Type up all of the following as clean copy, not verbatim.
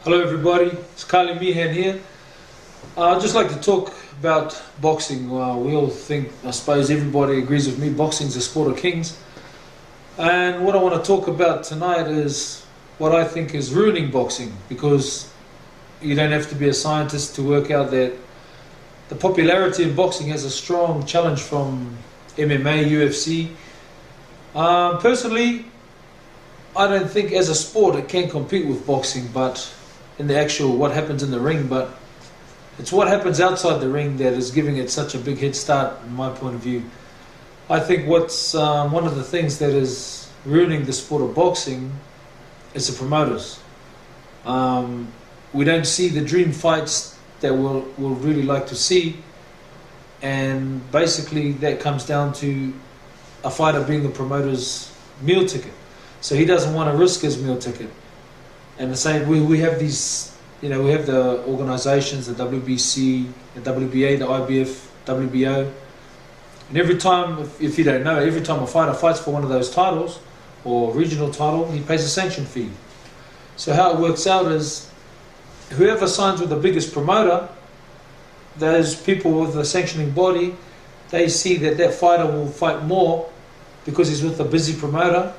Hello everybody, it's Meehan here. I'd just like to talk about boxing. We all think, I suppose everybody agrees with me, boxing's a sport of kings. And what I want to talk about tonight is what I think is ruining boxing, because you don't have to be a scientist to work out that the popularity of boxing has a strong challenge from MMA, UFC. Personally, I don't think as a sport it can compete with boxing, but in the actual what happens in the ring, but it's what happens outside the ring that is giving it such a big head start in my point of view. I think what's one of the things that is ruining the sport of boxing is the promoters. We don't see the dream fights that we'll really like to see, and basically that comes down to a fighter being the promoter's meal ticket. So he doesn't want to risk his meal ticket. And the same, we have these, we have the organizations, the WBC, the WBA, the IBF, WBO. And every time, if you don't know, every time a fighter fights for one of those titles, or regional title, he pays a sanction fee. So how it works out is, whoever signs with the biggest promoter, those people with the sanctioning body, they see that that fighter will fight more because he's with a busy promoter.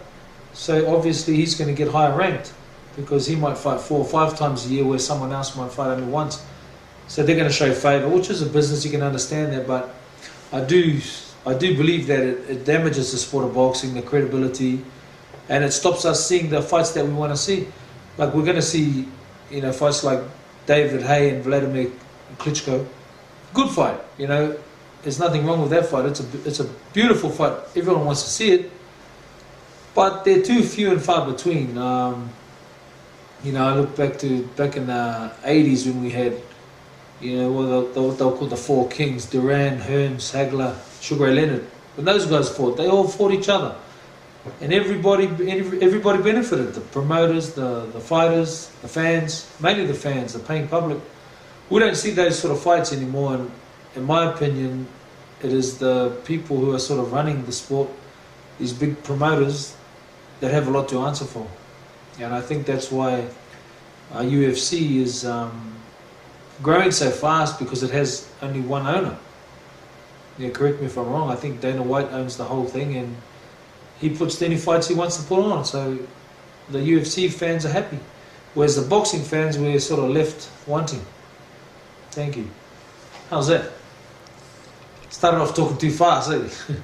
So obviously he's going to get higher ranked, because he might fight 4 or 5 times a year where someone else might fight only once. So they're going to show favour, which is a business, you can understand that, but I do believe that it damages the sport of boxing, the credibility, and it stops us seeing the fights that we want to see. Like we're going to see, fights like David Haye and Vladimir Klitschko. Good fight, there's nothing wrong with that fight. It's a beautiful fight. Everyone wants to see it, but they're too few and far between. I look back in the 80s when we had, what they'll call the 4 kings: Duran, Hearns, Hagler, Sugar Ray Leonard. When those guys fought, they all fought each other, and everybody benefited. The promoters, the fighters, the fans, mainly the fans, the paying public. We don't see those sort of fights anymore, and in my opinion, it is the people who are sort of running the sport, these big promoters, that have a lot to answer for. And I think that's why UFC is growing so fast, because it has only one owner. Correct me if I'm wrong, I think Dana White owns the whole thing, and he puts any fights he wants to put on. So the UFC fans are happy, whereas the boxing fans, we're sort of left wanting. Thank you. How's that? Started off talking too fast, eh?